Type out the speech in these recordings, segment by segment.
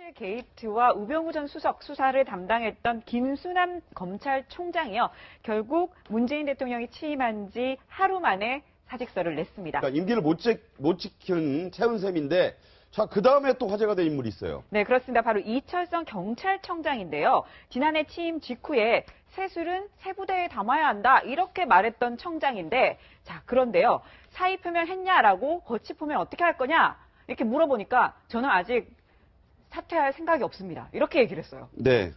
최순실 게이트와 우병우 전 수석 수사를 담당했던 김수남 검찰총장이요. 결국 문재인 대통령이 취임한 지 하루 만에 사직서를 냈습니다. 그러니까 임기를 못 지킨 채운셈인데 자, 그 다음에 또 화제가 된 인물이 있어요. 네, 그렇습니다. 바로 이철성 경찰청장인데요. 지난해 취임 직후에 세술은 세부대에 담아야 한다 이렇게 말했던 청장인데 자, 그런데요. 사의 표명했냐라고 거취 표명 어떻게 할 거냐 이렇게 물어보니까 저는 아직 사퇴할 생각이 없습니다. 이렇게 얘기를 했어요. 네.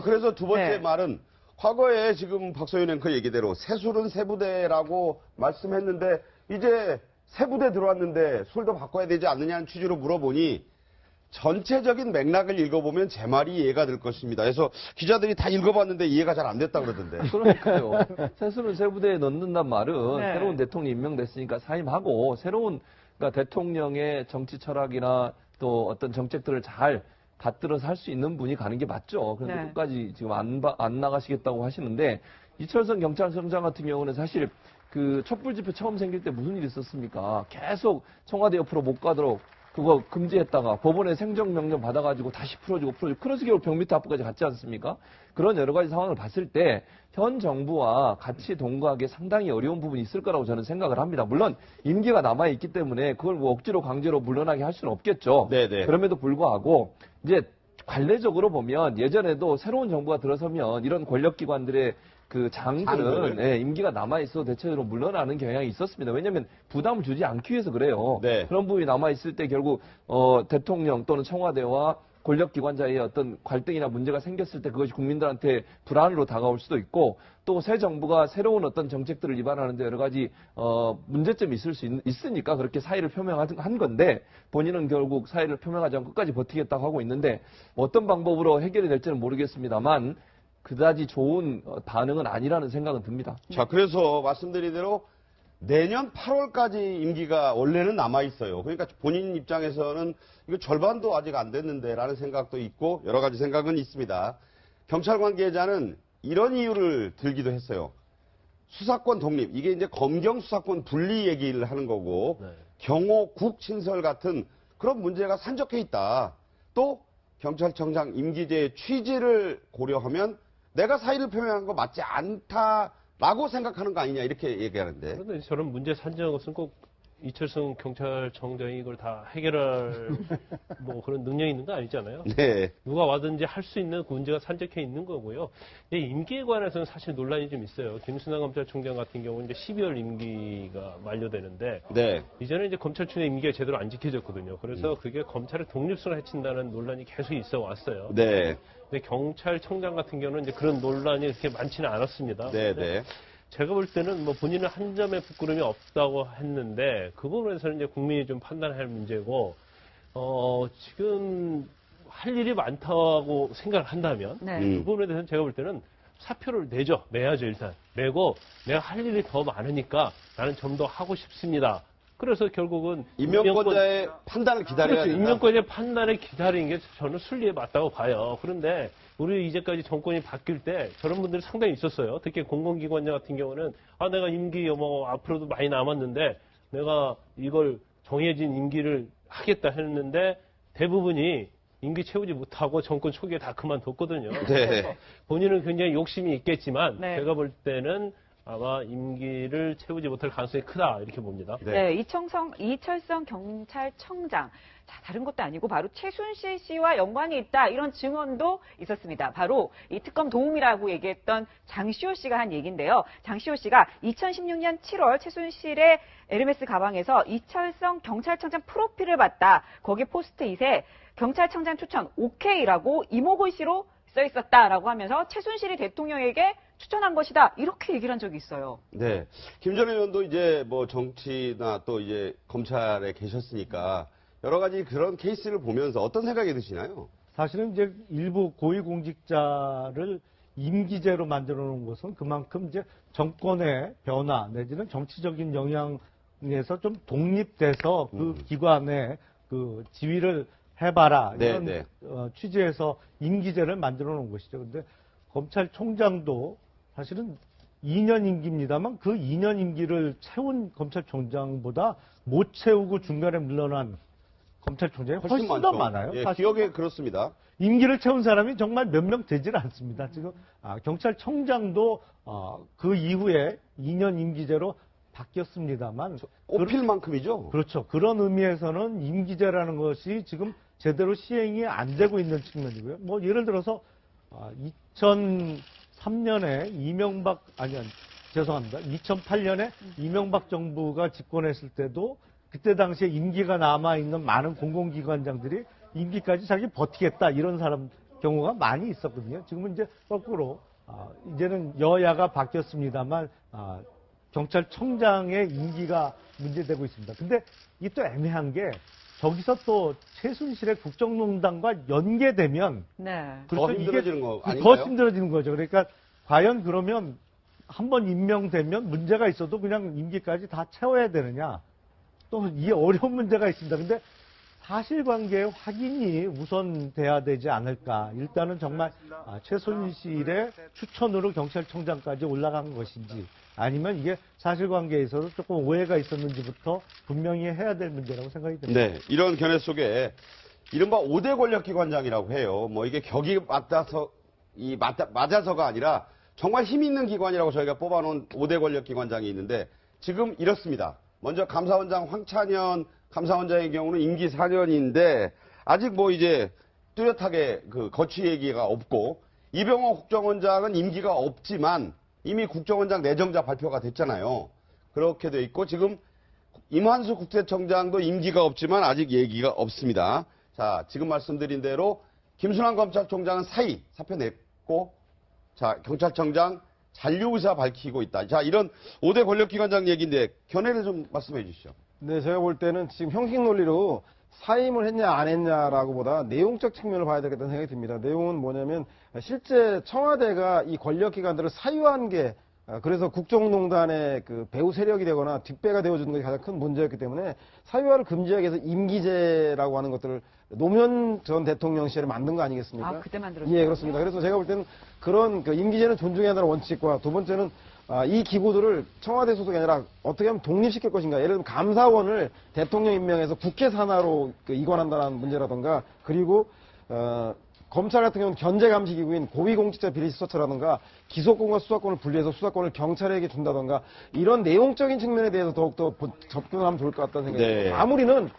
그래서 두 번째 네. 말은 과거에 지금 박소연 앵커 얘기대로 세술은 세부대라고 말씀했는데 이제 세부대 들어왔는데 술도 바꿔야 되지 않느냐는 취지로 물어보니 전체적인 맥락을 읽어보면 제 말이 이해가 될 것입니다. 그래서 기자들이 다 읽어봤는데 이해가 잘 안 됐다 그러던데. 그러니까요. 세수는 세부대에 넣는단 말은 네. 새로운 대통령이 임명됐으니까 사임하고 새로운 그러니까 대통령의 정치 철학이나 또 어떤 정책들을 잘 받들어서 할 수 있는 분이 가는 게 맞죠. 그런데 네. 끝까지 지금 안 나가시겠다고 하시는데 이철성 경찰청장 같은 경우는 사실 그 촛불 집회 처음 생길 때 무슨 일이 있었습니까? 계속 청와대 옆으로 못 가도록 그거 금지했다가 법원에 행정명령 받아가지고 다시 풀어주고 그래서 결국 병밑 앞까지 갔지 않습니까? 그런 여러 가지 상황을 봤을 때 현 정부와 같이 동거하기 상당히 어려운 부분이 있을 거라고 저는 생각을 합니다. 물론 임기가 남아있기 때문에 그걸 뭐 억지로 강제로 물러나게 할 수는 없겠죠. 네네. 그럼에도 불구하고 이제 관례적으로 보면 예전에도 새로운 정부가 들어서면 이런 권력기관들의 그 장들은 예, 임기가 남아있어도 대체적으로 물러나는 경향이 있었습니다. 왜냐하면 부담을 주지 않기 위해서 그래요. 네. 그런 부분이 남아있을 때 결국 대통령 또는 청와대와 권력기관자의 어떤 갈등이나 문제가 생겼을 때 그것이 국민들한테 불안으로 다가올 수도 있고 또 새 정부가 새로운 어떤 정책들을 위반하는데 여러 가지 문제점이 있으니까 그렇게 사의를 표명한 건데 본인은 결국 사의를 표명하지 않고 끝까지 버티겠다고 하고 있는데 어떤 방법으로 해결이 될지는 모르겠습니다만 그다지 좋은 반응은 아니라는 생각은 듭니다. 자, 그래서 말씀드린 대로 내년 8월까지 임기가 원래는 남아있어요. 그러니까 본인 입장에서는 이거 절반도 아직 안 됐는데라는 생각도 있고 여러 가지 생각은 있습니다. 경찰 관계자는 이런 이유를 들기도 했어요. 수사권 독립, 이게 이제 검경 수사권 분리 얘기를 하는 거고 네. 경호 국 친설 같은 그런 문제가 산적해 있다. 또 경찰청장 임기제의 취지를 고려하면 내가 사의를 표명한 거 맞지 않다라고 생각하는 거 아니냐 이렇게 얘기하는데. 그런데 저런 문제 산정한 것은 꼭 이철성 경찰청장이 이걸 다 해결할 뭐 그런 능력이 있는 거 아니잖아요. 네. 누가 와든지 할 수 있는 그 문제가 산적해 있는 거고요. 근데 임기에 관해서는 사실 논란이 좀 있어요. 김순환 검찰총장 같은 경우는 이제 12월 임기가 만료되는데 네. 이제는 이제 검찰총장 임기가 제대로 안 지켜졌거든요. 그래서 그게 검찰의 독립성을 해친다는 논란이 계속 있어 왔어요. 네. 근데 경찰청장 같은 경우는 이제 그런 논란이 그렇게 많지는 않았습니다. 네. 근데 네. 제가 볼 때는 뭐 본인은 한 점의 부끄러움이 없다고 했는데 그 부분에서는 이제 국민이 좀 판단할 문제고 지금 할 일이 많다고 생각을 한다면 네. 그 부분에 대해서는 제가 볼 때는 사표를 내야죠 일단 내고 내가 할 일이 더 많으니까 나는 좀 더 하고 싶습니다. 그래서 결국은 임명권자의 판단을 기다려야 그렇죠. 된다. 임명권자의 판단을 기다리는 게 저는 순리에 맞다고 봐요. 그런데 우리 이제까지 정권이 바뀔 때 저런 분들이 상당히 있었어요. 특히 공공기관장 같은 경우는 내가 임기 뭐 앞으로도 많이 남았는데 내가 이걸 정해진 임기를 하겠다 했는데 대부분이 임기 채우지 못하고 정권 초기에 다 그만뒀거든요. 네. 본인은 굉장히 욕심이 있겠지만 네. 제가 볼 때는 아마 임기를 채우지 못할 가능성이 크다 이렇게 봅니다. 네, 이철성 경찰청장. 자, 다른 것도 아니고 바로 최순실 씨와 연관이 있다 이런 증언도 있었습니다. 바로 이 특검 도움이라고 얘기했던 장시호 씨가 한 얘기인데요. 장시호 씨가 2016년 7월 최순실의 에르메스 가방에서 이철성 경찰청장 프로필을 봤다. 거기 포스트잇에 경찰청장 추천 OK라고 이모글씨로 써 있었다라고 하면서 최순실이 대통령에게 추천한 것이다. 이렇게 얘기를 한 적이 있어요. 네. 김 전 의원도 이제 뭐 정치나 또 이제 검찰에 계셨으니까 여러 가지 그런 케이스를 보면서 어떤 생각이 드시나요? 사실은 이제 일부 고위공직자를 임기제로 만들어 놓은 것은 그만큼 이제 정권의 변화 내지는 정치적인 영향에서 좀 독립돼서 그 기관의 그 지휘를 해봐라 이런 네. 취지에서 임기제를 만들어 놓은 것이죠. 근데 검찰총장도 사실은 2년 임기입니다만 그 2년 임기를 채운 검찰총장보다 못 채우고 중간에 물러난 검찰총장이 훨씬 더 많아요. 예, 사실 기억에 그렇습니다. 임기를 채운 사람이 정말 몇 명 되질 않습니다. 지금 경찰청장도 그 이후에 2년 임기제로 바뀌었습니다만 꼽힐 만큼이죠. 그렇죠. 그런 의미에서는 임기제라는 것이 지금 제대로 시행이 안 되고 있는 측면이고요. 뭐 예를 들어서 2003년에 죄송합니다. 2008년에 이명박 정부가 집권했을 때도 그때 당시에 임기가 남아있는 많은 공공기관장들이 임기까지 자기 버티겠다 이런 사람 경우가 많이 있었거든요. 지금은 이제 거꾸로 이제는 여야가 바뀌었습니다만 경찰청장의 임기가 문제되고 있습니다. 근데 이 또 애매한 게 저기서 또 최순실의 국정농단과 연계되면 네. 더 힘들어지는 거 더 아닌가요? 힘들어지는 거죠. 그러니까 과연 그러면 한번 임명되면 문제가 있어도 그냥 임기까지 다 채워야 되느냐? 또 이 어려운 문제가 있습니다. 근데 사실관계의 확인이 우선 돼야 되지 않을까. 일단은 정말 최순실의 추천으로 경찰청장까지 올라간 것인지 아니면 이게 사실관계에서도 조금 오해가 있었는지부터 분명히 해야 될 문제라고 생각이 듭니다. 네, 이런 견해 속에 이른바 5대 권력기관장이라고 해요. 뭐 이게 격이 맞아서가 아니라 정말 힘 있는 기관이라고 저희가 뽑아놓은 5대 권력기관장이 있는데 지금 이렇습니다. 먼저 감사원장 황찬현 감사원장의 경우는 임기 4년인데 아직 뭐 이제 뚜렷하게 그 거취 얘기가 없고 이병헌 국정원장은 임기가 없지만 이미 국정원장 내정자 발표가 됐잖아요. 그렇게 돼 있고 지금 임한수 국세청장도 임기가 없지만 아직 얘기가 없습니다. 자, 지금 말씀드린 대로 김순환 검찰총장은 사표 냈고 자, 경찰청장 잔류 의사 밝히고 있다. 자, 이런 5대 권력기관장 얘기인데 견해를 좀 말씀해 주시죠. 네, 제가 볼 때는 지금 형식 논리로 사임을 했냐 안 했냐라고 보다 내용적 측면을 봐야 되겠다는 생각이 듭니다. 내용은 뭐냐면 실제 청와대가 이 권력기관들을 사유한 게 그래서 국정농단의 그 배후 세력이 되거나 뒷배가 되어주는 것이 가장 큰 문제였기 때문에 사유화를 금지하기 위해서 임기제라고 하는 것들을 노무현 전 대통령 시절에 만든 거 아니겠습니까? 그때 만들었어요. 예, 그렇습니다. 그래서 제가 볼 때는 그런 그 임기제는 존중해야 한다는 원칙과 두 번째는 이 기구들을 청와대 소속이 아니라 어떻게 하면 독립시킬 것인가. 예를 들면 감사원을 대통령 임명해서 국회 산하로 이관한다는 문제라든가 그리고 검찰 같은 경우는 견제감시기구인 고위공직자 비리수사처라든가 기소권과 수사권을 분리해서 수사권을 경찰에게 준다든가 이런 내용적인 측면에 대해서 더욱더 접근하면 좋을 것 같다는 생각이 네. 듭니다. 마무리는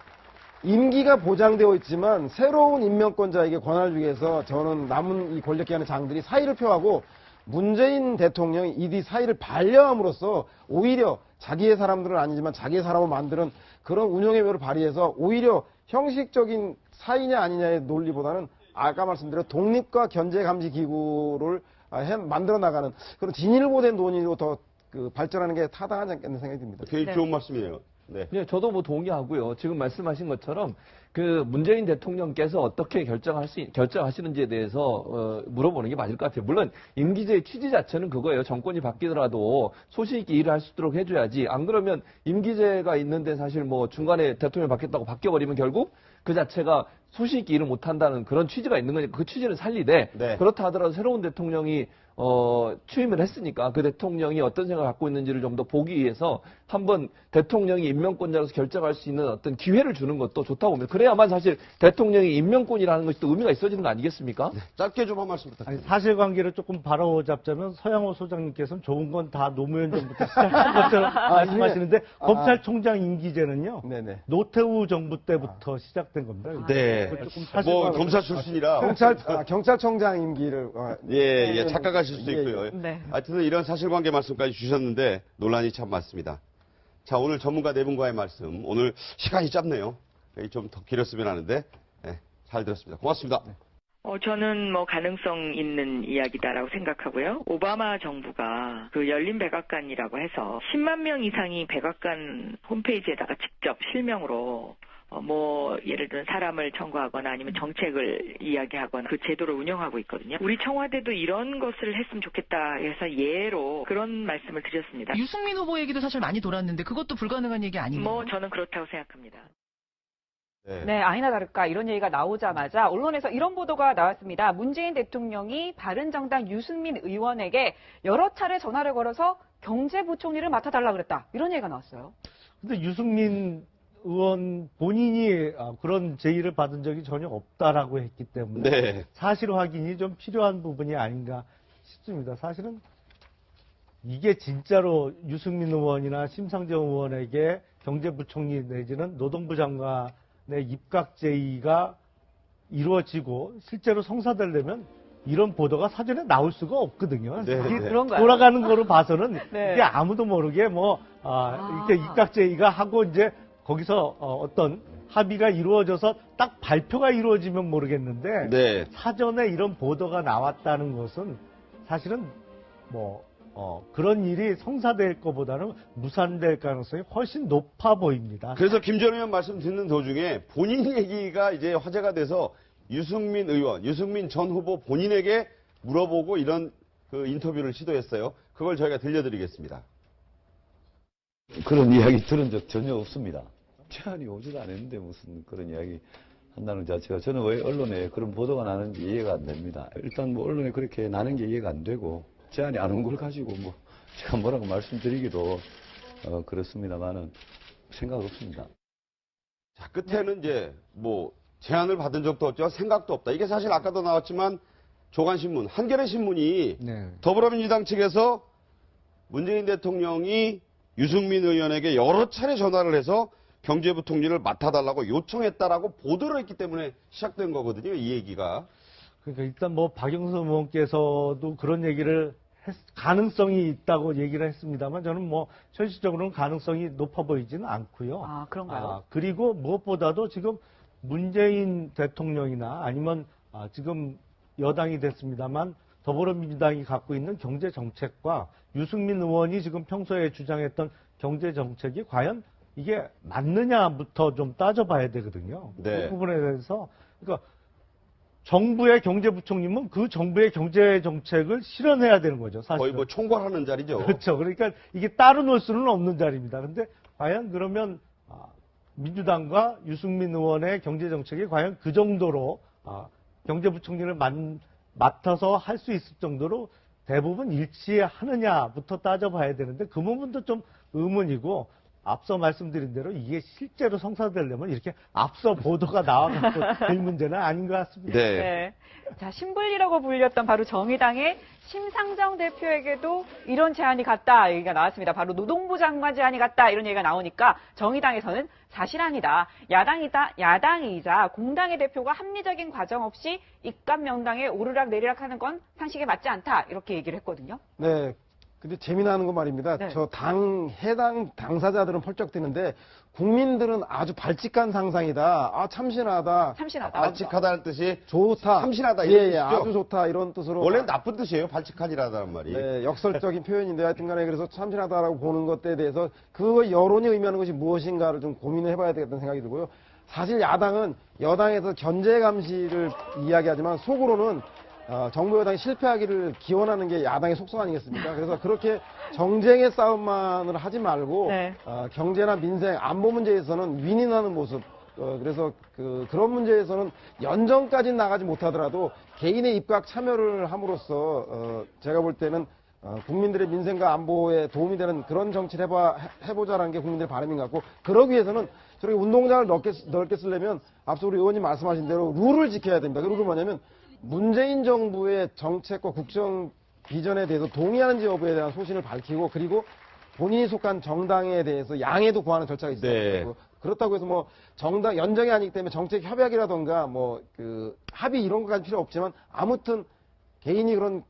임기가 보장되어 있지만 새로운 임명권자에게 권한을 주기 위해서 저는 남은 이 권력기관의 장들이 사의를 표하고 문재인 대통령이 이 사의를 반려함으로써 오히려 자기의 사람들은 아니지만 자기의 사람을 만드는 그런 운영의 묘를 발휘해서 오히려 형식적인 사의냐 아니냐의 논리보다는 아까 말씀드린 독립과 견제 감시 기구를 만들어 나가는 그런 진일보된 논의로 더 발전하는 게 타당하지 않겠는 생각이 듭니다. 굉장히 네. 좋은 말씀이에요. 네. 네, 저도 뭐 동의하고요. 지금 말씀하신 것처럼 그 문재인 대통령께서 어떻게 결정하시는지에 대해서 물어보는 게 맞을 것 같아요. 물론 임기제의 취지 자체는 그거예요. 정권이 바뀌더라도 소신 있게 일을 할 수 있도록 해줘야지. 안 그러면 임기제가 있는데 사실 뭐 중간에 대통령이 바뀌었다고 바뀌어버리면 결국 그 자체가 소신 있게 일을 못한다는 그런 취지가 있는 거니까 그 취지는 살리되 네. 그렇다 하더라도 새로운 대통령이 취임을 했으니까 그 대통령이 어떤 생각을 갖고 있는지를 좀 더 보기 위해서 한번 대통령이 임명권자로서 결정할 수 있는 어떤 기회를 주는 것도 좋다고 봅니다. 그래야만 사실 대통령이 임명권이라는 것이 또 의미가 있어지는 거 아니겠습니까? 짧게 좀 한 말씀 부탁드립니다. 사실관계를 조금 바로잡자면 서양호 소장님께서는 좋은 건 다 노무현 정부터 시작한 것처럼 말씀하시는데 검찰총장 임기제는요. 네네. 노태우 정부 때부터 시작된 겁니다. 네. 조금 뭐 검사 출신이라 경찰청장 임기를 예, 착각하실 수도 예, 있고요. 네. 하여튼 이런 사실관계 말씀까지 주셨는데 논란이 참 많습니다. 자, 오늘 전문가 네 분과의 말씀. 오늘 시간이 짧네요. 좀 더 길었으면 하는데 잘 들었습니다. 고맙습니다. 저는 뭐 가능성 있는 이야기다라고 생각하고요. 오바마 정부가 그 열린 백악관이라고 해서 10만 명 이상이 백악관 홈페이지에다가 직접 실명으로 예를 들면 사람을 청구하거나 아니면 정책을 이야기하거나 그 제도를 운영하고 있거든요. 우리 청와대도 이런 것을 했으면 좋겠다 해서 예로 그런 말씀을 드렸습니다. 유승민 후보 얘기도 사실 많이 돌았는데 그것도 불가능한 얘기 아닌가요? 저는 그렇다고 생각합니다. 네, 아니나 다를까 이런 얘기가 나오자마자 언론에서 이런 보도가 나왔습니다. 문재인 대통령이 바른정당 유승민 의원에게 여러 차례 전화를 걸어서 경제부총리를 맡아달라 그랬다. 이런 얘기가 나왔어요. 근데 유승민 의원 본인이 그런 제의를 받은 적이 전혀 없다라고 했기 때문에 네. 사실 확인이 좀 필요한 부분이 아닌가 싶습니다. 사실은 이게 진짜로 유승민 의원이나 심상정 의원에게 경제부총리 내지는 노동부 장관의 입각 제의가 이루어지고 실제로 성사되려면 이런 보도가 사전에 나올 수가 없거든요. 네, 이게 네. 그런가요? 돌아가는 거로 봐서는 네. 이게 아무도 모르게 이렇게 입각 제의가 하고 이제 거기서 어떤 합의가 이루어져서 딱 발표가 이루어지면 모르겠는데 네. 사전에 이런 보도가 나왔다는 것은 사실은 그런 일이 성사될 것보다는 무산될 가능성이 훨씬 높아 보입니다. 그래서 김 전 의원 말씀 듣는 도중에 본인 얘기가 이제 화제가 돼서 유승민 의원, 유승민 전 후보 본인에게 물어보고 이런 그 인터뷰를 시도했어요. 그걸 저희가 들려드리겠습니다. 그런 이야기 들은 적 전혀 없습니다. 제안이 오지도 않았는데 무슨 그런 이야기 한다는 자체가 저는 왜 언론에 그런 보도가 나는지 이해가 안 됩니다. 일단 뭐 언론에 그렇게 나는 게 이해가 안 되고 제안이 안 온 걸 가지고 뭐 제가 뭐라고 말씀드리기도 그렇습니다만은 생각 없습니다. 자, 끝에는 이제 뭐 제안을 받은 적도 없죠. 생각도 없다. 이게 사실 아까도 나왔지만 조간신문, 한겨레 신문이 네. 더불어민주당 측에서 문재인 대통령이 유승민 의원에게 여러 차례 전화를 해서 경제부총리를 맡아달라고 요청했다라고 보도를 했기 때문에 시작된 거거든요. 이 얘기가. 그러니까 일단 박영선 의원께서도 그런 얘기를 가능성이 있다고 얘기를 했습니다만 저는 현실적으로는 가능성이 높아 보이지는 않고요. 아, 그런가요? 그리고 무엇보다도 지금 문재인 대통령이나 아니면 지금 여당이 됐습니다만 더불어민주당이 갖고 있는 경제 정책과 유승민 의원이 지금 평소에 주장했던 경제 정책이 과연 이게 맞느냐부터 좀 따져봐야 되거든요. 네. 그 부분에 대해서 그러니까 정부의 경제부총리면 그 정부의 경제 정책을 실현해야 되는 거죠. 사실 거의 뭐 총괄하는 자리죠. 그렇죠. 그러니까 이게 따로 놓을 수는 없는 자리입니다. 근데 과연 그러면 민주당과 유승민 의원의 경제 정책이 과연 그 정도로 경제부총리를 맡아서 할 수 있을 정도로 대부분 일치하느냐부터 따져봐야 되는데 그 부분도 좀 의문이고 앞서 말씀드린 대로 이게 실제로 성사되려면 이렇게 앞서 보도가 나와갖고 될 문제는 아닌 것 같습니다. 네. 네. 자, 신불리라고 불렸던 바로 정의당의 심상정 대표에게도 이런 제안이 갔다 얘기가 나왔습니다. 바로 노동부 장관 제안이 갔다 이런 얘기가 나오니까 정의당에서는 사실 아니다. 야당이자 공당의 대표가 합리적인 과정 없이 입각 명당에 오르락 내리락 하는 건 상식에 맞지 않다. 이렇게 얘기를 했거든요. 네. 근데 재미나는 건 말입니다. 네. 해당 당사자들은 펄쩍 뛰는데 국민들은 아주 발칙한 상상이다. 참신하다. 발칙하다는 뜻이 좋다. 참신하다 이런 뜻이죠. 아주 좋다 이런 뜻으로. 원래는 나쁜 뜻이에요. 발칙하지라는 말이. 네, 역설적인 표현인데 하여튼간에 그래서 참신하다라고 보는 것에 대해서 그 여론이 의미하는 것이 무엇인가를 좀 고민을 해봐야 되겠다는 생각이 들고요. 사실 야당은 여당에서 견제 감시를 이야기하지만 속으로는 정부 여당이 실패하기를 기원하는 게 야당의 속성 아니겠습니까? 그래서 그렇게 정쟁의 싸움만을 하지 말고 네. 경제나 민생, 안보 문제에서는 윈윈하는 모습. 그래서 그런 문제에서는 연정까지는 나가지 못하더라도 개인의 입각 참여를 함으로써 제가 볼 때는 국민들의 민생과 안보에 도움이 되는 그런 정치를 해보자라는 게 국민들의 바람인 것 같고 그러기 위해서는 저렇게 운동장을 넓게 쓰려면 앞서 우리 의원님 말씀하신 대로 룰을 지켜야 됩니다. 그 룰은 뭐냐면 문재인 정부의 정책과 국정 비전에 대해서 동의하는지 여부에 대한 소신을 밝히고 그리고 본인이 속한 정당에 대해서 양해도 구하는 절차가 있어요. 네. 그렇다고 해서 정당 연정이 아니기 때문에 정책 협약이라던가 합의 이런 것까지 필요 없지만 아무튼 개인이 그런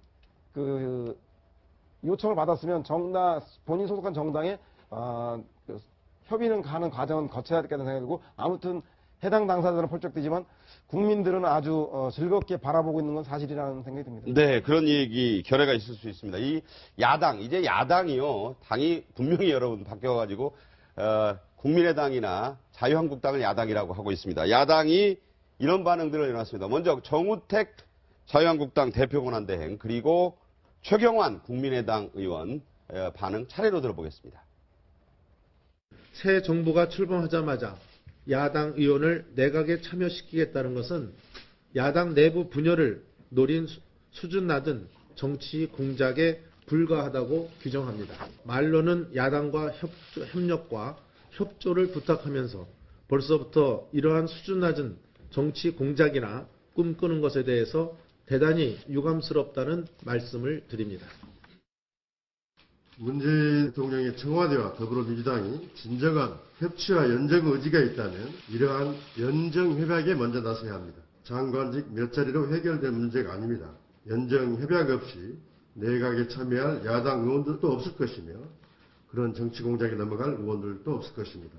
요청을 받았으면 본인 소속한 정당에 협의는 가는 과정은 거쳐야 되겠다는 생각이 들고 아무튼 해당 당사자들은 펄쩍 뛰지만 국민들은 아주 즐겁게 바라보고 있는 건 사실이라는 생각이 듭니다. 네, 그런 얘기 결례가 있을 수 있습니다. 이 야당, 이제 야당이요. 당이 분명히 여러분 바뀌어가지고 국민의당이나 자유한국당을 야당이라고 하고 있습니다. 야당이 이런 반응들을 내놨습니다. 먼저 정우택 자유한국당 대표 권한대행 그리고 최경환 국민의당 의원 반응 차례로 들어보겠습니다. 새 정부가 출범하자마자 야당 의원을 내각에 참여시키겠다는 것은 야당 내부 분열을 노린 수준 낮은 정치 공작에 불과하다고 규정합니다. 말로는 야당과 협력과 협조를 부탁하면서 벌써부터 이러한 수준 낮은 정치 공작이나 꿈꾸는 것에 대해서 대단히 유감스럽다는 말씀을 드립니다. 문재인 대통령의 청와대와 더불어민주당이 진정한 협치와 연정 의지가 있다면 이러한 연정 협약에 먼저 나서야 합니다. 장관직 몇 자리로 해결될 문제가 아닙니다. 연정 협약 없이 내각에 참여할 야당 의원들도 없을 것이며 그런 정치 공작에 넘어갈 의원들도 없을 것입니다.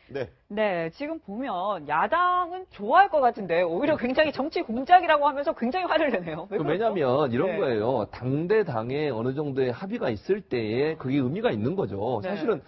네. 네, 지금 보면 야당은 좋아할 것 같은데 오히려 굉장히 정치 공작이라고 하면서 굉장히 화를 내네요. 왜 그렇죠? 왜냐하면 이런 네. 거예요. 당대 당에 어느 정도의 합의가 있을 때에 그게 의미가 있는 거죠. 네. 사실은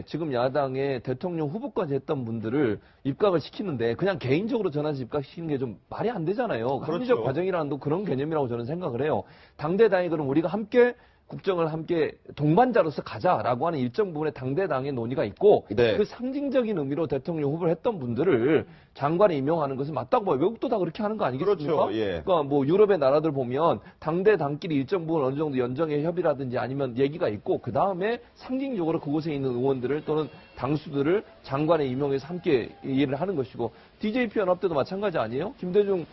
지금 야당에 대통령 후보까지 했던 분들을 입각을 시키는데 그냥 개인적으로 전화해서 입각시키는 게 좀 말이 안 되잖아요. 합리적 그렇죠. 과정이라는 도 그런 개념이라고 저는 생각을 해요. 당대 당이 그럼 우리가 함께 국정을 함께 동반자로서 가자라고 하는 일정 부분의 당대당의 논의가 있고 네. 그 상징적인 의미로 대통령 후보를 했던 분들을 장관에 임명하는 것은 맞다고 봐요. 외국도 다 그렇게 하는 거 아니겠습니까? 그렇죠. 예. 그러니까 뭐 유럽의 나라들 보면 당대당끼리 일정 부분 어느 정도 연정의 협의라든지 아니면 얘기가 있고 그 다음에 상징적으로 그곳에 있는 의원들을 또는 당수들을 장관에 임명해서 함께 일을 하는 것이고 DJP 연합 때도 마찬가지 아니에요? 김대중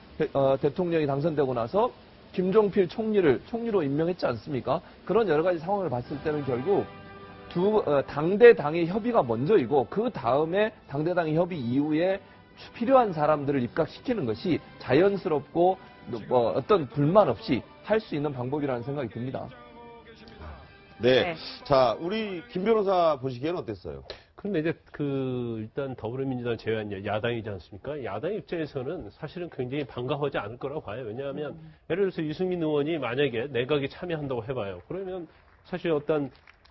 대통령이 당선되고 나서 김종필 총리로 임명했지 않습니까? 그런 여러 가지 상황을 봤을 때는 결국 당대당의 협의가 먼저이고 그 다음에 당대당의 협의 이후에 필요한 사람들을 입각시키는 것이 자연스럽고 뭐 어떤 불만 없이 할 수 있는 방법이라는 생각이 듭니다. 네. 네. 자, 우리 김 변호사 보시기에는 어땠어요? 근데 이제 일단 더불어민주당 제외한 야당이지 않습니까? 야당 입장에서는 사실은 굉장히 반가워하지 않을 거라고 봐요. 왜냐하면 예를 들어서 유승민 의원이 만약에 내각에 참여한다고 해봐요. 그러면 사실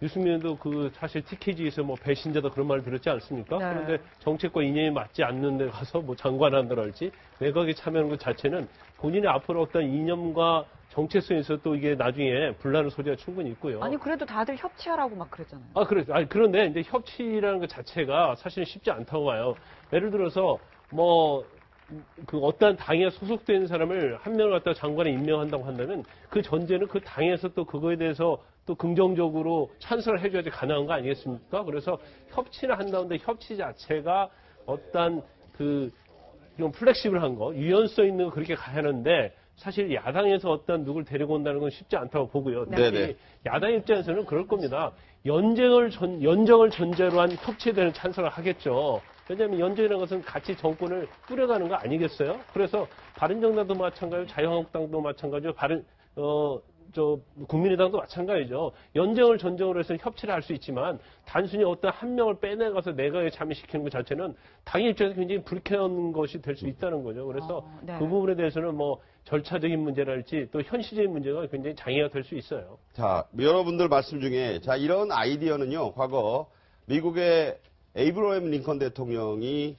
유승민 의원도 사실 TKG에서 뭐 배신자다 그런 말을 들었지 않습니까? 네. 그런데 정책과 이념이 맞지 않는 데 가서 뭐 장관 한다랄지 내각에 참여하는 것 자체는 본인의 앞으로 어떤 이념과 정체성에서 또 이게 나중에 분란의 소지가 충분히 있고요. 아니 그래도 다들 협치하라고 막 그랬잖아요. 그런데 이제 협치라는 것 자체가 사실은 쉽지 않다고 봐요. 예를 들어서 어떠한 당에 소속된 사람을 한 명을 갖다가 장관에 임명한다고 한다면 그 전제는 그 당에서 또 그거에 대해서 또 긍정적으로 찬성을 해줘야지 가능한 거 아니겠습니까? 그래서 협치를 한다는데 협치 자체가 어떤 좀 플렉시블한 거, 유연성 있는 거 그렇게 가야 하는데 사실 야당에서 어떤 누굴 데리고 온다는 건 쉽지 않다고 보고요. 네네. 특히 야당 입장에서는 그럴 겁니다. 연정을 전제로 한 협치에 대한 찬성을 하겠죠. 왜냐하면 연정이라는 것은 같이 정권을 꾸려가는 거 아니겠어요? 그래서 바른정당도 마찬가지고 자유한국당도 마찬가지고 국민의당도 마찬가지죠. 연정을 전정으로 해서 협치를 할 수 있지만 단순히 어떤 한 명을 빼내가서 내각에 참여시키는 것 자체는 당의 입장에서 굉장히 불쾌한 것이 될 수 있다는 거죠. 그래서 네. 그 부분에 대해서는 뭐 절차적인 문제랄지 또 현실적인 문제가 굉장히 장애가 될 수 있어요. 자, 여러분들 말씀 중에 이런 아이디어는요. 과거 미국의 에이브러햄 링컨 대통령이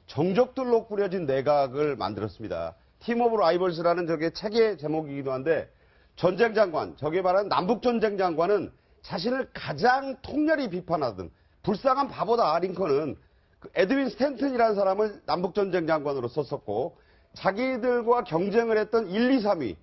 정적들로 꾸려진 내각을 만들었습니다. 팀 오브 라이벌스라는 저게 책의 제목이기도 한데 전쟁 장관, 저게 말하는 남북 전쟁 장관은 자신을 가장 통렬히 비판하던 불쌍한 바보다. 링컨은 에드윈 스탠튼이라는 사람을 남북 전쟁 장관으로 썼었고 자기들과 경쟁을 했던 1, 2, 3위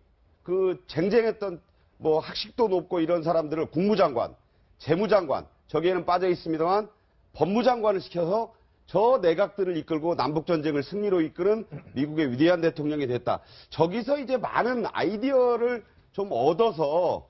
쟁쟁했던 뭐 학식도 높고 이런 사람들을 국무장관, 재무장관, 저기에는 빠져 있습니다만 법무장관을 시켜서 저 내각들을 이끌고 남북전쟁을 승리로 이끄는 미국의 위대한 대통령이 됐다. 저기서 이제 많은 아이디어를 좀 얻어서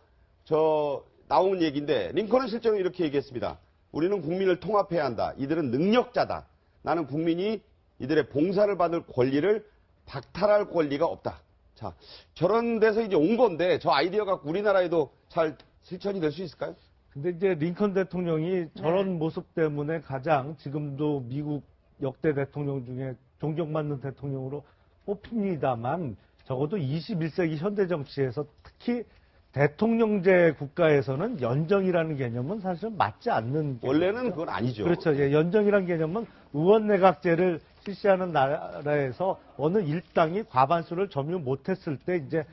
나온 얘기인데 링컨은 실제로 이렇게 얘기했습니다. 우리는 국민을 통합해야 한다. 이들은 능력자다. 나는 국민이 이들의 봉사를 받을 권리를 박탈할 권리가 없다. 자, 저런 데서 이제 온 건데 저 아이디어가 우리나라에도 잘 실천이 될 수 있을까요? 근데 이제 링컨 대통령이 저런 모습 때문에 가장 지금도 미국 역대 대통령 중에 존경받는 대통령으로 뽑힙니다만 적어도 21세기 현대 정치에서 특히 대통령제 국가에서는 연정이라는 개념은 사실은 맞지 않는 원래는 그건 아니죠. 그렇죠. 예, 연정이라는 개념은 의원 내각제를 실시하는 나라에서 어느 일당이 과반수를 점유 못했을 때 이제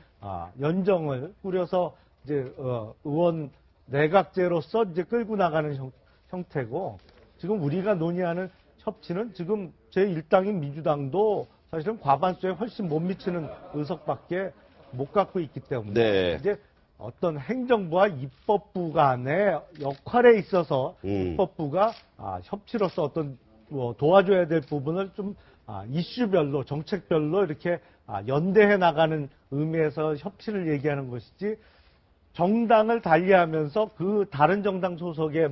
연정을 꾸려서 이제 의원 내각제로서 이제 끌고 나가는 형태고 지금 우리가 논의하는 협치는 지금 제1당인 민주당도 사실은 과반수에 훨씬 못 미치는 의석밖에 못 갖고 있기 때문에 네. 이제 어떤 행정부와 입법부 간의 역할에 있어서 입법부가 협치로서 어떤 뭐 도와줘야 될 부분을 좀 이슈별로 정책별로 이렇게 연대해 나가는 의미에서 협치를 얘기하는 것이지 정당을 달리하면서 그 다른 정당 소속의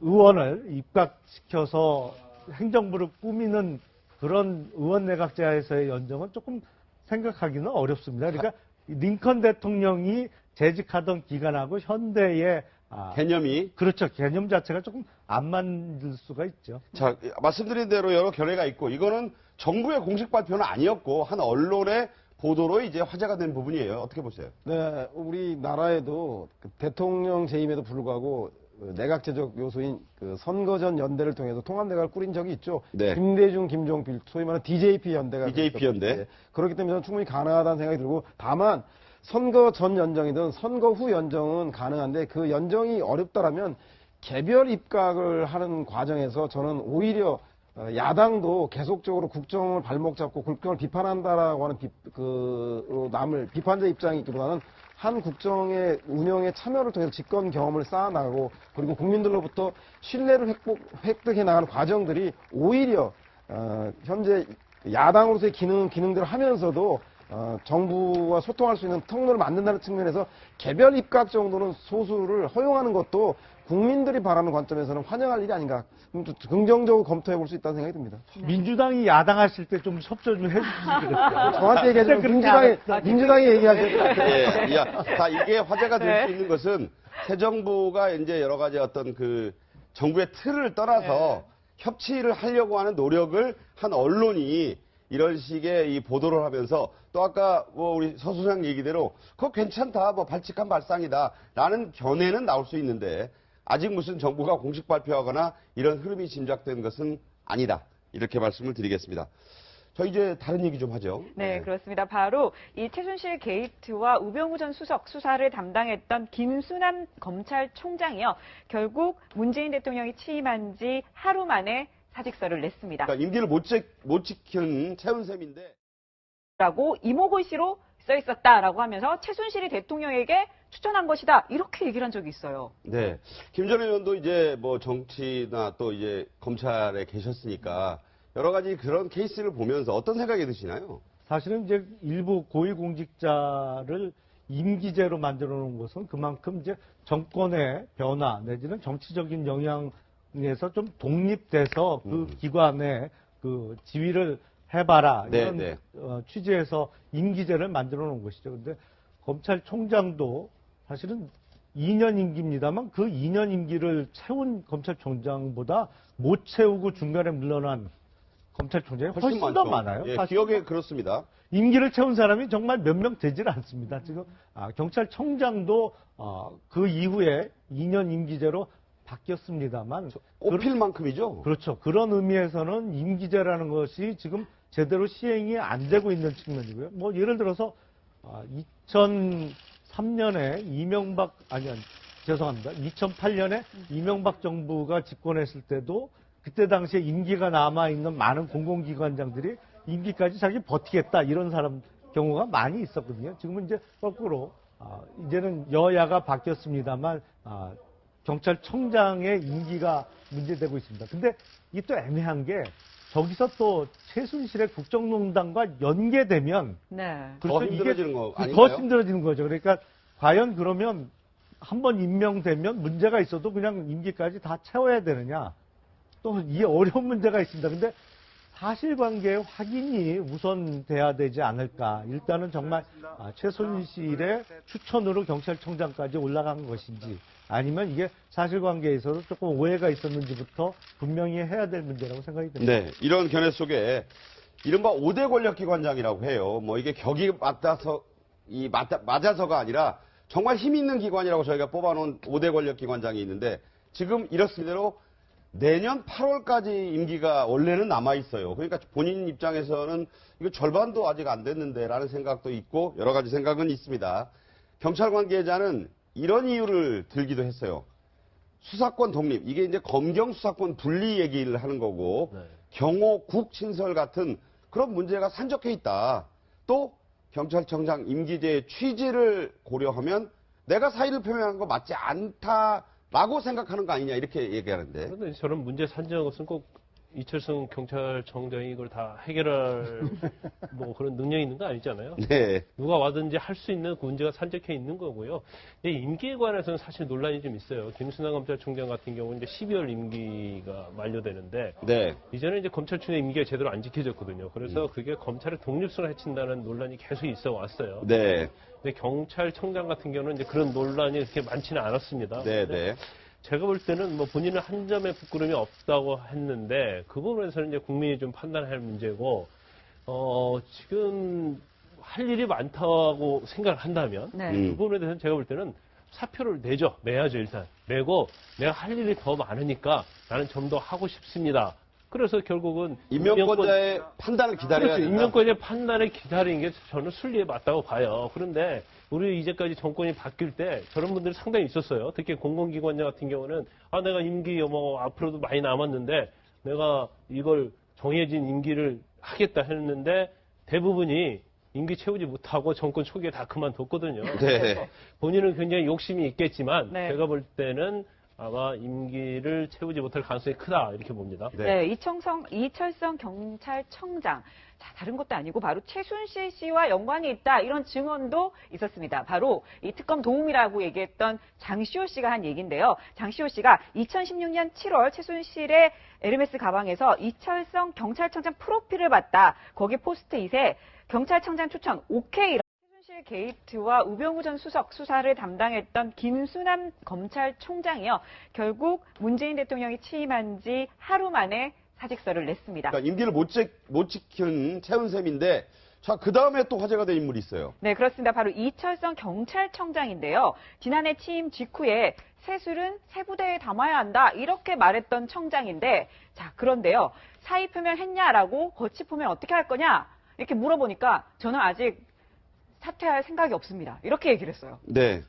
의원을 입각시켜서 행정부를 꾸미는 그런 의원 내각제에서의 연정은 조금 생각하기는 어렵습니다. 그러니까 링컨 대통령이 재직하던 기간하고 현대의 개념이 그렇죠. 개념 자체가 조금 안 맞을 수가 있죠. 자, 말씀드린 대로 여러 견해가 있고 이거는 정부의 공식 발표는 아니었고 한 언론의 보도로 이제 화제가 된 부분이에요. 어떻게 보세요? 네, 우리나라에도 대통령 재임에도 불구하고 내각제적 요소인 선거전 연대를 통해서 통합내각을 꾸린 적이 있죠. 네. 김대중, 김종필, 소위 말하는 DJP 연대가 DJP 연대. 있었거든요. 그렇기 때문에 저는 충분히 가능하다는 생각이 들고 다만 선거 전 연정이든 선거 후 연정은 가능한데 그 연정이 어렵다라면 개별 입각을 하는 과정에서 저는 오히려 야당도 계속적으로 국정을 발목 잡고 국정을 비판한다라고 하는 남을 비판자 입장이 있기보다는 한 국정의 운영에 참여를 통해서 집권 경험을 쌓아나가고 그리고 국민들로부터 신뢰를 획득해 나가는 과정들이 오히려 현재 야당으로서의 기능들을 하면서도 정부와 소통할 수 있는 통로를 만든다는 측면에서 개별 입각 정도는 소수를 허용하는 것도 국민들이 바라는 관점에서는 환영할 일이 아닌가. 긍정적으로 검토해 볼 수 있다는 생각이 듭니다. 민주당이 야당하실 때 좀 협조 좀 해주시면 되겠어요. 정확히 얘기하자면 민주당이 얘기하셔야 돼요. 예, 자, 이게 화제가 될 수 있는 것은 새 정부가 이제 여러 가지 어떤 그 정부의 틀을 떠나서 협치를 하려고 하는 노력을 한 언론이 이런 식의 이 보도를 하면서 또 아까 우리 서 소장 얘기대로 그거 괜찮다, 발칙한 발상이다라는 견해는 나올 수 있는데 아직 무슨 정부가 공식 발표하거나 이런 흐름이 짐작된 것은 아니다. 이렇게 말씀을 드리겠습니다. 저 이제 다른 얘기 좀 하죠. 네, 그렇습니다. 바로 이 최순실 게이트와 우병우 전 수석 수사를 담당했던 김순남 검찰총장이요. 결국 문재인 대통령이 취임한 지 하루 만에 사직서를 냈습니다. 그러니까 임기를 못 지킨 채운셈인데 라고 이모고시로 써 있었다라고 하면서 최순실이 대통령에게 추천한 것이다. 이렇게 얘기를 한 적이 있어요. 네. 김 전 의원도 이제 정치나 또 이제 검찰에 계셨으니까 여러 가지 그런 케이스를 보면서 어떤 생각이 드시나요? 사실은 이제 일부 고위공직자를 임기제로 만들어 놓은 것은 그만큼 이제 정권의 변화 내지는 정치적인 영향에서 좀 독립돼서 그 기관의 그 지위를 해봐라 이런 취지에서 임기제를 만들어 놓은 것이죠. 근데 검찰총장도 사실은 2년 임기입니다만 그 2년 임기를 채운 검찰총장보다 못 채우고 중간에 물러난 검찰총장이 훨씬 더 많아요. 예, 기억에 그렇습니다. 임기를 채운 사람이 정말 몇 명 되질 않습니다. 지금 경찰청장도 그 이후에 2년 임기제로 바뀌었습니다만 꼽힐 만큼이죠. 그렇죠. 그런 의미에서는 임기제라는 것이 지금 제대로 시행이 안 되고 있는 측면이고요. 예를 들어서 2003년에 2008년에 이명박 정부가 집권했을 때도 그때 당시에 임기가 남아있는 많은 공공기관장들이 임기까지 자기 버티겠다 이런 사람 경우가 많이 있었거든요. 지금은 이제 거꾸로 이제는 여야가 바뀌었습니다만 경찰청장의 임기가 문제되고 있습니다. 근데 이게 또 애매한 게 저기서 또 최순실의 국정농단과 연계되면 더 힘들어지는 거 아닌가요? 더 힘들어지는 거죠. 그러니까 과연 그러면 한번 임명되면 문제가 있어도 그냥 임기까지 다 채워야 되느냐? 또 이 어려운 문제가 있습니다. 근데 사실관계의 확인이 우선돼야 되지 않을까. 일단은 정말 최순실의 추천으로 경찰청장까지 올라간 것인지 아니면 이게 사실관계에 있어서 조금 오해가 있었는지부터 분명히 해야 될 문제라고 생각이 듭니다. 네, 이런 견해 속에 이른바 5대 권력기관장이라고 해요. 이게 격이 맞아서가 아니라 정말 힘 있는 기관이라고 저희가 뽑아놓은 5대 권력기관장이 있는데 지금 이렇습니다로 내년 8월까지 임기가 원래는 남아있어요. 그러니까 본인 입장에서는 이거 절반도 아직 안 됐는데라는 생각도 있고 여러 가지 생각은 있습니다. 경찰 관계자는 이런 이유를 들기도 했어요. 수사권 독립, 이게 이제 검경 수사권 분리 얘기를 하는 거고 경호 국 친설 같은 그런 문제가 산적해 있다. 또 경찰청장 임기제의 취지를 고려하면 내가 사의를 표명한 거 맞지 않다라고 생각하는 거 아니냐 이렇게 얘기하는데. 그런데 저런 문제 산정한 것은 꼭 이철성 경찰청장이 이걸 다 해결할 뭐 그런 능력이 있는 거 아니잖아요. 네. 누가 와든지 할 수 있는 그 문제가 산적해 있는 거고요. 근데 임기에 관해서는 사실 논란이 좀 있어요. 김순환 검찰총장 같은 경우는 이제 12월 임기가 만료되는데 네. 이제는 이제 검찰총장 임기가 제대로 안 지켜졌거든요. 그래서 그게 검찰의 독립성을 해친다는 논란이 계속 있어 왔어요. 네. 근데 경찰청장 같은 경우는 이제 그런 논란이 그렇게 많지는 않았습니다. 네. 네. 제가 볼 때는 뭐 본인은 한 점의 부끄러움이 없다고 했는데 그 부분에서는 이제 국민이 좀 판단할 문제고 지금 할 일이 많다고 생각을 한다면 네. 그 부분에 대해서는 제가 볼 때는 사표를 내야죠 일단 내고 내가 할 일이 더 많으니까 나는 좀 더 하고 싶습니다. 그래서 결국은 임명권자의 판단을 기다려야 그렇죠. 된다. 임명권자의 판단을 기다리는 게 저는 순리에 맞다고 봐요. 그런데 우리 이제까지 정권이 바뀔 때 저런 분들이 상당히 있었어요. 특히 공공기관장 같은 경우는 내가 임기 뭐 앞으로도 많이 남았는데 내가 이걸 정해진 임기를 하겠다 했는데 대부분이 임기 채우지 못하고 정권 초기에 다 그만뒀거든요. 네. 본인은 굉장히 욕심이 있겠지만 네. 제가 볼 때는 아마 임기를 채우지 못할 가능성이 크다 이렇게 봅니다. 네, 이철성 경찰청장. 자, 다른 것도 아니고 바로 최순실 씨와 연관이 있다 이런 증언도 있었습니다. 바로 이 특검 도움이라고 얘기했던 장시호 씨가 한 얘기인데요. 장시호 씨가 2016년 7월 최순실의 에르메스 가방에서 이철성 경찰청장 프로필을 봤다. 거기 포스트잇에 경찰청장 추천 오케이. 최순실 게이트와 우병우 전 수석 수사를 담당했던 김순환 검찰총장이요. 결국 문재인 대통령이 취임한 지 하루 만에 사직서를 냈습니다. 그러니까 임기를 못 지킨 채운 셈인데 자, 그 다음에 또 화제가 된 인물이 있어요. 네, 그렇습니다. 바로 이철성 경찰청장인데요. 지난해 취임 직후에 세술은 세부대에 담아야 한다 이렇게 말했던 청장인데 자, 그런데요. 사의 표명했냐라고 거치표명 어떻게 할 거냐 이렇게 물어보니까 저는 아직 사퇴할 생각이 없습니다. 이렇게 얘기를 했어요. 네.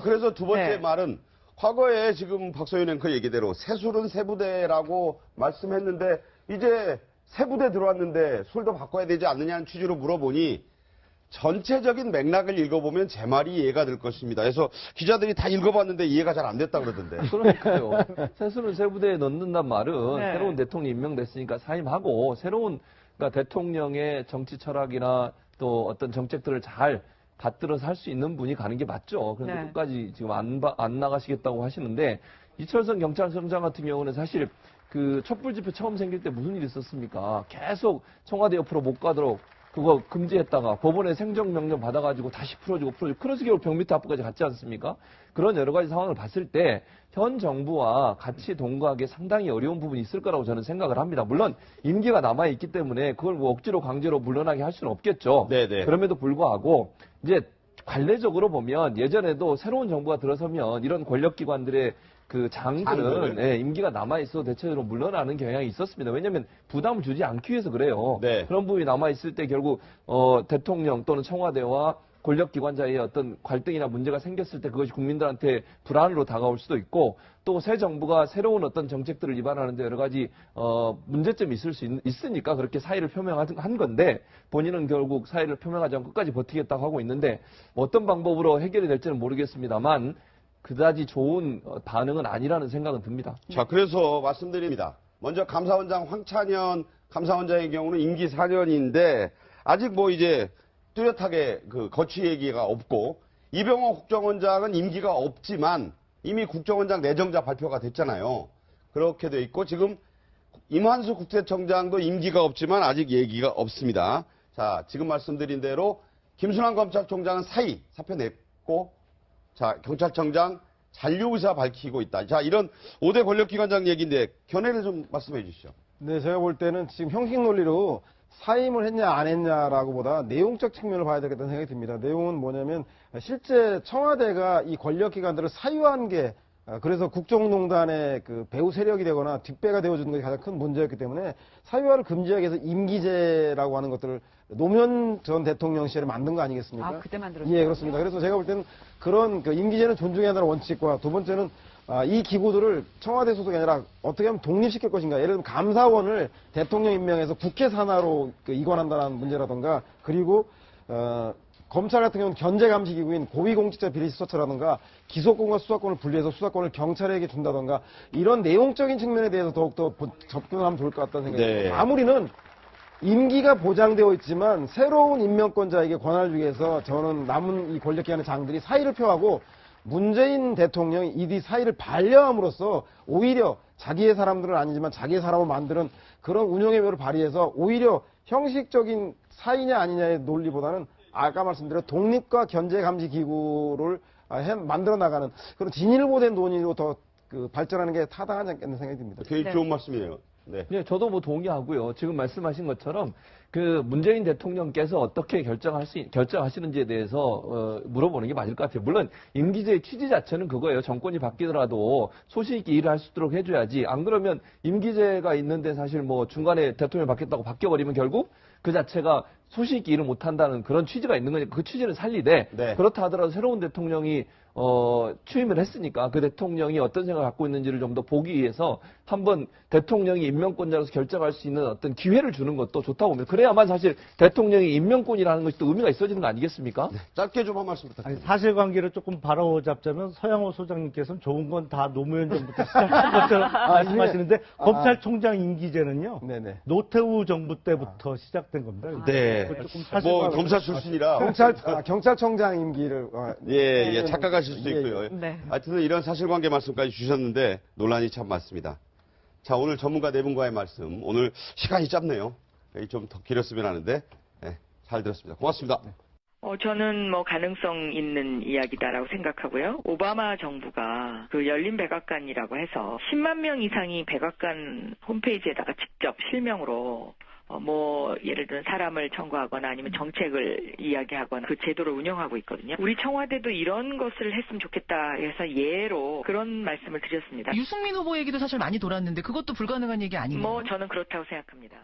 그래서 두 번째 네. 말은 과거에 지금 박소연 앵커 얘기대로 세술은 세부대라고 말씀했는데 이제 세부대 들어왔는데 술도 바꿔야 되지 않느냐는 취지로 물어보니 전체적인 맥락을 읽어보면 제 말이 이해가 될 것입니다. 그래서 기자들이 다 읽어봤는데 이해가 잘 안 됐다 그러던데. 그러니까요. 세수를 세부대에 넣는단 말은 네. 새로운 대통령이 임명됐으니까 사임하고 새로운 그러니까 대통령의 정치 철학이나 또 어떤 정책들을 잘 받들어서 할 수 있는 분이 가는 게 맞죠. 그런데 네. 끝까지 지금 안 나가시겠다고 하시는데 이철성 경찰청장 같은 경우는 사실 그 촛불 집회 처음 생길 때 무슨 일이 있었습니까? 계속 청와대 옆으로 못 가도록 그거 금지했다가 법원에 생정명령 받아가지고 다시 풀어주고 그래서 결국 벽 밑에 앞까지 갔지 않습니까? 그런 여러 가지 상황을 봤을 때 현 정부와 같이 동거하기 상당히 어려운 부분이 있을 거라고 저는 생각을 합니다. 물론 임기가 남아있기 때문에 그걸 뭐 억지로 강제로 물러나게 할 수는 없겠죠. 네네. 그럼에도 불구하고 이제 관례적으로 보면 예전에도 새로운 정부가 들어서면 이런 권력기관들의 그 장들은 예, 임기가 남아있어도 대체적으로 물러나는 경향이 있었습니다. 왜냐하면 부담을 주지 않기 위해서 그래요. 네. 그런 부분이 남아있을 때 결국 대통령 또는 청와대와 권력기관자의 어떤 갈등이나 문제가 생겼을 때 그것이 국민들한테 불안으로 다가올 수도 있고 또 새 정부가 새로운 어떤 정책들을 위반하는데 여러 가지 문제점이 있을 수 있으니까 그렇게 사의를 표명한 건데 본인은 결국 사의를 표명하지 않고 끝까지 버티겠다고 하고 있는데 어떤 방법으로 해결이 될지는 모르겠습니다만 그다지 좋은 반응은 아니라는 생각은 듭니다. 자, 그래서 말씀드립니다. 먼저 감사원장 황찬현 감사원장의 경우는 임기 4년인데 아직 뭐 이제 뚜렷하게 그 거취 얘기가 없고 이병호 국정원장은 임기가 없지만 이미 국정원장 내정자 발표가 됐잖아요. 그렇게 돼 있고 지금 임한수 국세청장도 임기가 없지만 아직 얘기가 없습니다. 자, 지금 말씀드린 대로 김순환 검찰총장은 사표 냈고 자, 경찰청장 잔류 의사 밝히고 있다. 자, 이런 5대 권력기관장 얘기인데 견해를 좀 말씀해 주시죠. 네, 제가 볼 때는 지금 형식 논리로 사임을 했냐 안 했냐라고 보다 내용적 측면을 봐야 되겠다는 생각이 듭니다. 내용은 뭐냐면 실제 청와대가 이 권력기관들을 사유한 게 그래서 국정농단의 그 배후 세력이 되거나 뒷배가 되어주는 것이 가장 큰 문제였기 때문에 사유화를 금지하기 위해서 임기제라고 하는 것들을 노무현 전 대통령 시절에 만든 거 아니겠습니까? 아, 그때 만들었어요? 예, 그렇습니다. 그래서 제가 볼 때는 그런 그 임기제는 존중해야 한다는 원칙과 두 번째는 이 기구들을 청와대 소속이 아니라 어떻게 하면 독립시킬 것인가. 예를 들면 감사원을 대통령 임명해서 국회 산하로 이관한다는 문제라든가 그리고 검찰 같은 경우는 견제감시기구인 고위공직자 비리수사처라든가 기소권과 수사권을 분리해서 수사권을 경찰에게 준다든가 이런 내용적인 측면에 대해서 더욱더 접근하면 좋을 것 같다는 생각이 듭니다. 마무리는 임기가 보장되어 있지만 새로운 임명권자에게 권한을 주기 위해서 저는 남은 이 권력기관의 장들이 사의를 표하고 문재인 대통령이 이 사의를 반려함으로써 오히려 자기의 사람들은 아니지만 자기의 사람을 만드는 그런 운영의 묘를 발휘해서 오히려 형식적인 사의냐 아니냐의 논리보다는 아까 말씀드린 독립과 견제감시 기구를 만들어 나가는 그런 진일보된 논의로 더 발전하는 게 타당하지 않겠는 생각이 듭니다. 되게 좋은 말씀이에요. 네. 네, 저도 뭐 동의하고요. 지금 말씀하신 것처럼 그 문재인 대통령께서 어떻게 결정하시는지에 대해서 물어보는 게 맞을 것 같아요. 물론 임기제의 취지 자체는 그거예요. 정권이 바뀌더라도 소신 있게 일을 할 수 있도록 해줘야지. 안 그러면 임기제가 있는데 사실 뭐 중간에 대통령이 바뀌었다고 바뀌어버리면 결국 그 자체가 소신 있게 일을 못한다는 그런 취지가 있는 거니까 그 취지는 살리되 네. 그렇다 하더라도 새로운 대통령이 취임을 했으니까 그 대통령이 어떤 생각을 갖고 있는지를 좀 더 보기 위해서 한번 대통령이 임명권자로서 결정할 수 있는 어떤 기회를 주는 것도 좋다고 봅니다. 그래야만 사실 대통령이 임명권이라는 것이 또 의미가 있어지는 거 아니겠습니까? 네. 짧게 좀 한 말씀 부탁드립니다. 사실관계를 조금 바로잡자면 서양호 소장님께서는 좋은 건 다 노무현 정부부터 시작한 것처럼 말씀하시는데 검찰총장 임기제는요. 네네. 노태우 정부 때부터 시작된 겁니다. 네. 조금 뭐 검사 출신이라 경찰청장 임기를 예, 착각하실 수도 예, 있고요. 네. 하여튼 이런 사실관계 말씀까지 주셨는데 논란이 참 많습니다. 자, 오늘 전문가 네 분과의 말씀, 오늘 시간이 짧네요. 좀 더 길었으면 하는데 네, 잘 들었습니다. 고맙습니다. 저는 뭐 가능성 있는 이야기다라고 생각하고요. 오바마 정부가 그 열린 백악관이라고 해서 10만 명 이상이 백악관 홈페이지에다가 직접 실명으로 뭐 예를 들면 사람을 청구하거나 아니면 정책을 이야기하거나 그 제도를 운영하고 있거든요. 우리 청와대도 이런 것을 했으면 좋겠다 해서 예로 그런 말씀을 드렸습니다. 유승민 후보 얘기도 사실 많이 돌았는데 그것도 불가능한 얘기 아니에요? 뭐 저는 그렇다고 생각합니다.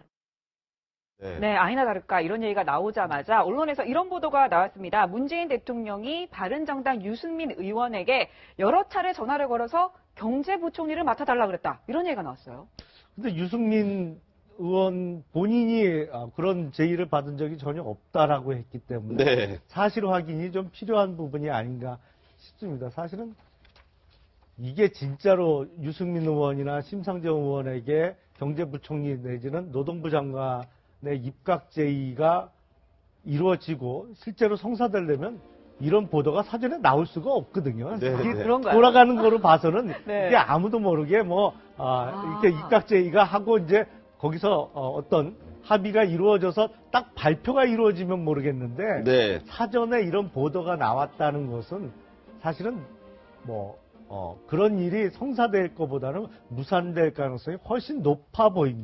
네, 아니나 다를까 이런 얘기가 나오자마자 언론에서 이런 보도가 나왔습니다. 문재인 대통령이 바른정당 유승민 의원에게 여러 차례 전화를 걸어서 경제부총리를 맡아달라고 그랬다. 이런 얘기가 나왔어요. 근데 유승민 의원 본인이 그런 제의를 받은 적이 전혀 없다라고 했기 때문에 네. 사실 확인이 좀 필요한 부분이 아닌가 싶습니다. 사실은 이게 진짜로 유승민 의원이나 심상정 의원에게 경제부총리 내지는 노동부 장관의 입각 제의가 이루어지고 실제로 성사되려면 이런 보도가 사전에 나올 수가 없거든요. 네, 이게 네. 그런가요? 돌아가는 거로 봐서는 네. 이게 아무도 모르게 이렇게 입각 제의가 하고 이제 거기서 어떤 합의가 이루어져서 딱 발표가 이루어지면 모르겠는데 네. 사전에 이런 보도가 나왔다는 것은 사실은 그런 일이 성사될 것보다는 무산될 가능성이 훨씬 높아 보입니다.